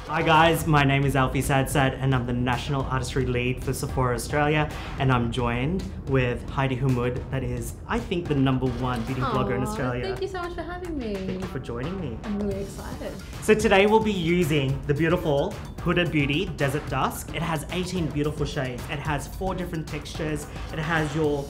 Hi guys, my name is Alphie Sadsad and I'm the National Artistry Lead for Sephora Australia, and I'm joined with Heidi Hamoud, that is, I think, the #1 beauty blogger in Australia. Thank you so much for having me. Thank you for joining me. I'm really excited. So today we'll be using the beautiful Huda Beauty Desert Dusk. It has 18 beautiful shades. It has 4 different textures. It has your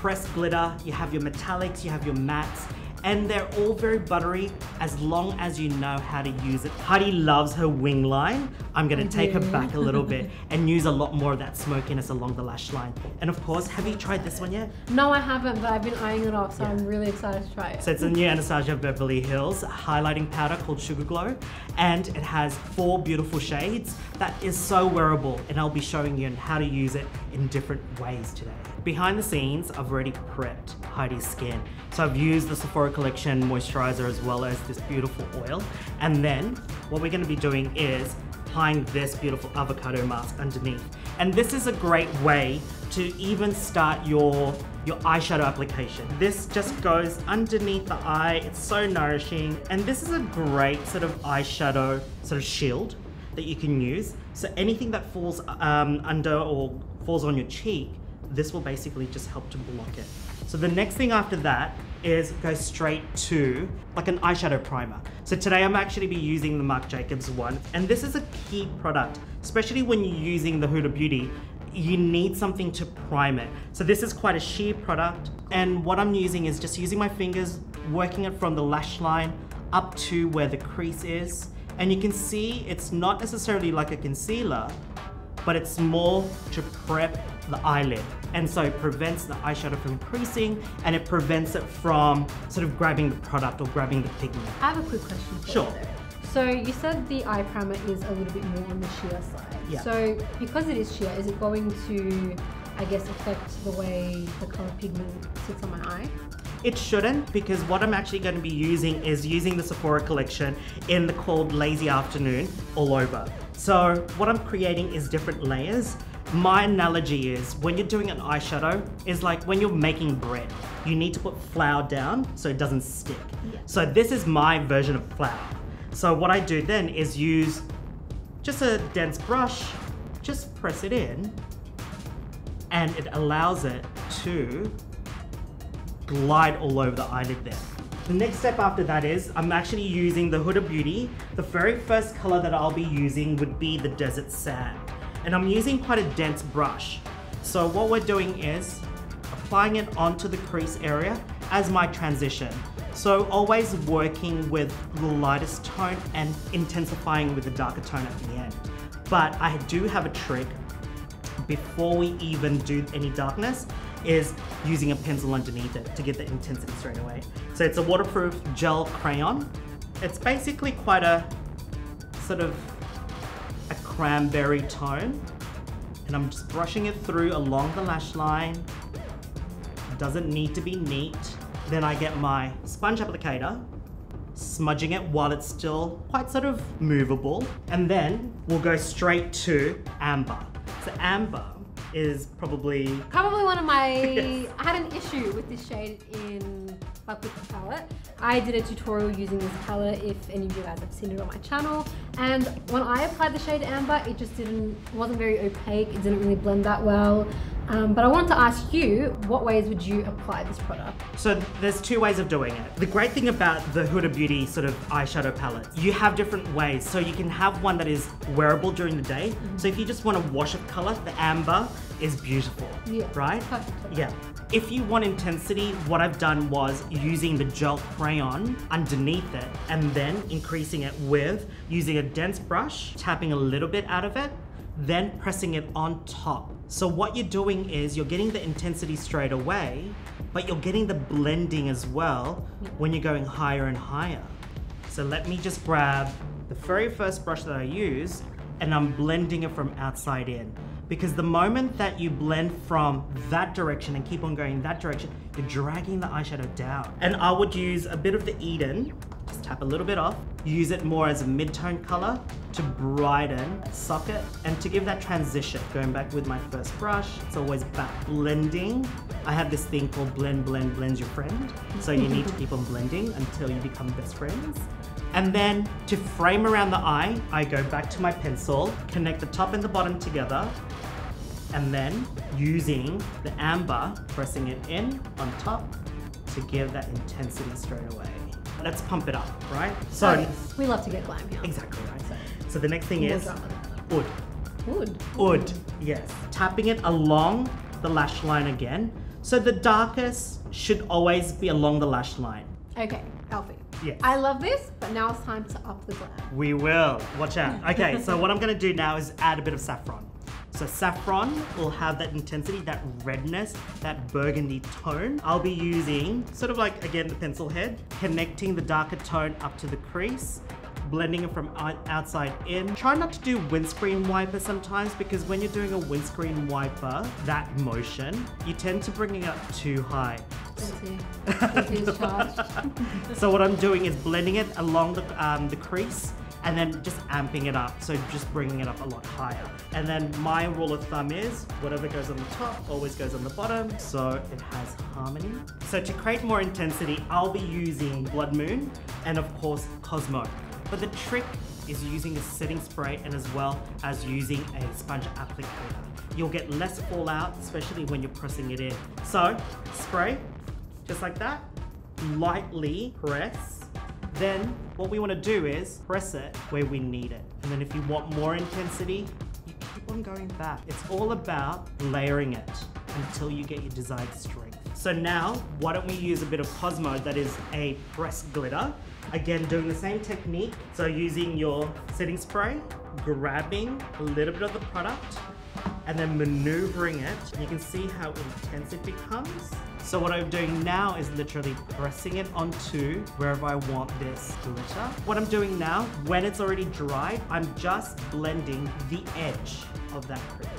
pressed glitter, you have your metallics, you have your mattes, and they're all very buttery as long as you know how to use it. Heidi loves her wing line. I'm gonna take her back a little bit and use a lot more of that smokiness along the lash line. And of course, have you tried this one yet? No, I haven't, but I've been eyeing it off, so I'm really excited to try it. So it's a new Anastasia Beverly Hills highlighting powder called Sugar Glow, and it has 4 beautiful shades that is so wearable, and I'll be showing you how to use it in different ways today. Behind the scenes, I've already prepped Heidi's skin. So I've used the Sephora Collection moisturizer as well as this beautiful oil. And then what we're gonna be doing is applying this beautiful avocado mask underneath. And this is a great way to even start your eyeshadow application. This just goes underneath the eye. It's so nourishing. And this is a great sort of eyeshadow sort of shield that you can use. So anything that falls under or falls on your cheek, this will basically just help to block it. So the next thing after that is go straight to like an eyeshadow primer. So today I'm actually be using the Marc Jacobs one, and this is a key product, especially when you're using the Huda Beauty. You need something to prime it. So this is quite a sheer product, and what I'm using is just using my fingers, working it from the lash line up to where the crease is. And you can see it's not necessarily like a concealer, but it's more to prep the eyelid. And so it prevents the eyeshadow from creasing, and it prevents it from sort of grabbing the product or grabbing the pigment. I have a quick question for you though. So you said the eye primer is a little bit more on the sheer side. Yeah. So because it is sheer, is it going to, I guess, affect the way the color pigment sits on my eye? It shouldn't, because what I'm actually going to be using is using the Sephora Collection in the called Lazy Afternoon all over. So what I'm creating is different layers. My analogy is when you're doing an eyeshadow is like when you're making bread. You need to put flour down so it doesn't stick. Yeah. So this is my version of flour. So what I do then is use just a dense brush, just press it in, and it allows it to glide all over the eyelid there. The next step after that is I'm actually using the Huda Beauty. The very first color that I'll be using would be the Desert Sand. And I'm using quite a dense brush. So what we're doing is applying it onto the crease area as my transition. So always working with the lightest tone and intensifying with the darker tone at the end. But I do have a trick before we even do any darkness, is using a pencil underneath it to get the intensity straight away. So it's a waterproof gel crayon. It's basically quite a sort of a cranberry tone, and I'm just brushing it through along the lash line. It doesn't need to be neat. Then I get my sponge applicator, smudging it while it's still quite sort of movable, and then we'll go straight to amber. So amber is probably one of my, yes. I had an issue with this shade in my quick palette. I did a tutorial using this palette, if any of you guys have seen it on my channel. And when I applied the shade amber, it just wasn't very opaque. It didn't really blend that well. But I wanted to ask you, what ways would you apply this product? So there's 2 ways of doing it. The great thing about the Huda Beauty sort of eyeshadow palettes, you have different ways. So you can have one that is wearable during the day. So if you just want a wash of color, the amber is beautiful, right? Perfect. Yeah. If you want intensity, what I've done was using the gel crayon underneath it and then increasing it with using a dense brush, tapping a little bit out of it, then pressing it on top. So what you're doing is you're getting the intensity straight away, but you're getting the blending as well when you're going higher and higher. So let me just grab the very first brush that I use, and I'm blending it from outside in. Because the moment that you blend from that direction and keep on going that direction, you're dragging the eyeshadow down. And I would use a bit of the Eden, just tap a little bit off, use it more as a mid-tone color to brighten, socket, and to give that transition. Going back with my first brush, it's always back blending. I have this thing called blend, blend, blends your friend. So you need to keep on blending until you become best friends. And then to frame around the eye, I go back to my pencil, connect the top and the bottom together, and then using the amber, pressing it in on top to give that intensity straight away. Let's pump it up, right? So yes. We love to get glam here. Exactly right. So the next thing is oud. Oud. Yes. Tapping it along the lash line again. So the darkest should always be along the lash line. Okay, Alphie. Yes. I love this, but now it's time to up the glam. We will. Watch out. Okay, so what I'm going to do now is add a bit of saffron. So saffron will have that intensity, that redness, that burgundy tone. I'll be using, sort of like, again, the pencil head, connecting the darker tone up to the crease, blending it from outside in. Try not to do windscreen wiper sometimes, because when you're doing a windscreen wiper, that motion, you tend to bring it up too high. So what I'm doing is blending it along the crease, and then just amping it up, so just bringing it up a lot higher. And then my rule of thumb is, whatever goes on the top always goes on the bottom, so it has harmony. So to create more intensity, I'll be using Blood Moon and of course Cosmo. But the trick is using a setting spray and as well as using a sponge applicator. You'll get less fallout, especially when you're pressing it in. So spray, just like that, lightly press. Then what we want to do is press it where we need it. And then if you want more intensity, you keep on going back. It's all about layering it until you get your desired strength. So now, why don't we use a bit of Cosmo, that is a pressed glitter. Again, doing the same technique. So using your setting spray, grabbing a little bit of the product, and then maneuvering it. You can see how intense it becomes. So what I'm doing now is literally pressing it onto wherever I want this glitter. What I'm doing now, when it's already dried, I'm just blending the edge of that crease.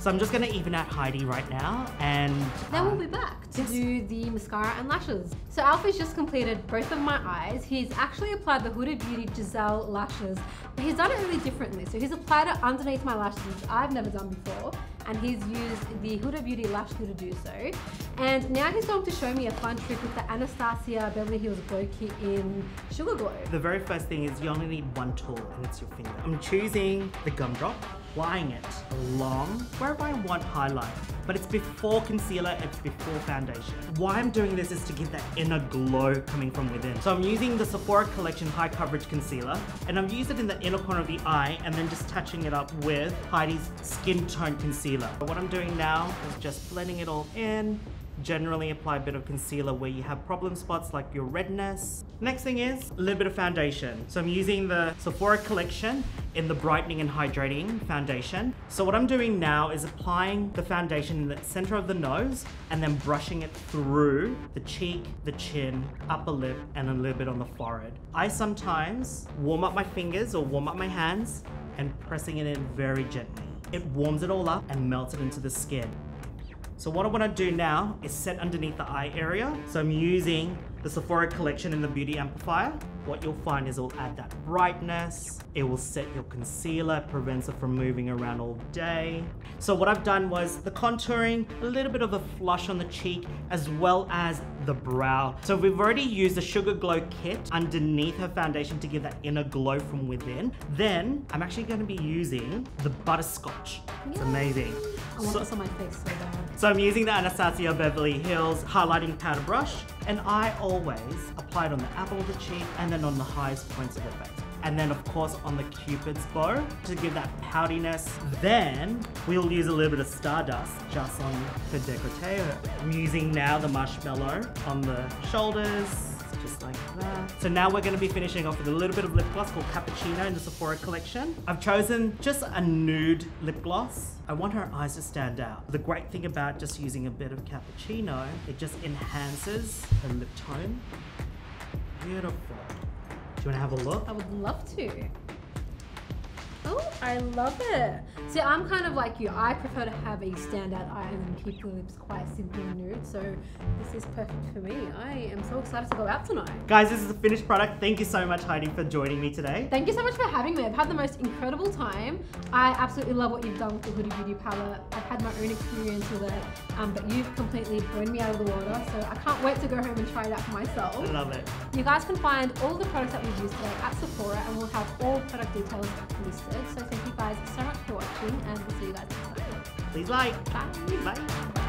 So I'm just gonna even out Heidi right now, and then we'll be back to do the mascara and lashes. So Alphie's just completed both of my eyes. He's actually applied the Huda Beauty Giselle lashes, but he's done it really differently. So he's applied it underneath my lashes, which I've never done before, and he's used the Huda Beauty lash glue to do so. And now he's going to show me a fun trick with the Anastasia Beverly Hills Glow Kit in Sugar Glow. The very first thing is you only need one tool, and it's your finger. I'm choosing the gumdrop, applying it along wherever I want highlight, but it's before concealer, it's before foundation. Why I'm doing this is to give that inner glow coming from within. So I'm using the Sephora Collection High Coverage Concealer, and I've used it in the inner corner of the eye, and then just touching it up with Heidi's Skin Tone Concealer. What I'm doing now is just blending it all in. Generally apply a bit of concealer where you have problem spots like your redness. Next thing is a little bit of foundation. So I'm using the Sephora Collection in the Brightening and Hydrating Foundation. So what I'm doing now is applying the foundation in the center of the nose and then brushing it through the cheek, the chin, upper lip, and a little bit on the forehead. I sometimes warm up my fingers or warm up my hands and pressing it in very gently. It warms it all up and melts it into the skin. So what I want to do now is set underneath the eye area. So I'm using the Sephora Collection in the Beauty Amplifier. What you'll find is it will add that brightness. It will set your concealer, prevents it from moving around all day. So what I've done was the contouring, a little bit of a flush on the cheek, as well as the brow. So we've already used the Sugar Glow Kit underneath her foundation to give that inner glow from within. Then I'm actually going to be using the Butterscotch. It's amazing. I want this on my face so bad. So I'm using the Anastasia Beverly Hills highlighting powder brush, and I always apply it on the apple of the cheek and then on the highest points of the face. And then of course on the Cupid's bow to give that powdiness. Then we'll use a little bit of Stardust just on the décolleté. I'm using now the marshmallow on the shoulders, just like that. So now we're going to be finishing off with a little bit of lip gloss called Cappuccino in the Sephora Collection. I've chosen just a nude lip gloss. I want her eyes to stand out. The great thing about just using a bit of Cappuccino, it just enhances her lip tone. Beautiful. Do you want to have a look? I would love to. Oh, I love it. See, I'm kind of like you. I prefer to have a standout eye and then keep the lips quite simple and nude. So this is perfect for me. I am so excited to go out tonight. Guys, this is the finished product. Thank you so much, Heidi, for joining me today. Thank you so much for having me. I've had the most incredible time. I absolutely love what you've done with the Huda Beauty palette. I've had my own experience with it, but you've completely blown me out of the water. So I can't wait to go home and try it out for myself. I love it. You guys can find all the products that we've used today at Sephora, and we'll have all product details listed. So thank you guys so much for watching, and we'll see you guys next time. Please like. Bye. Bye.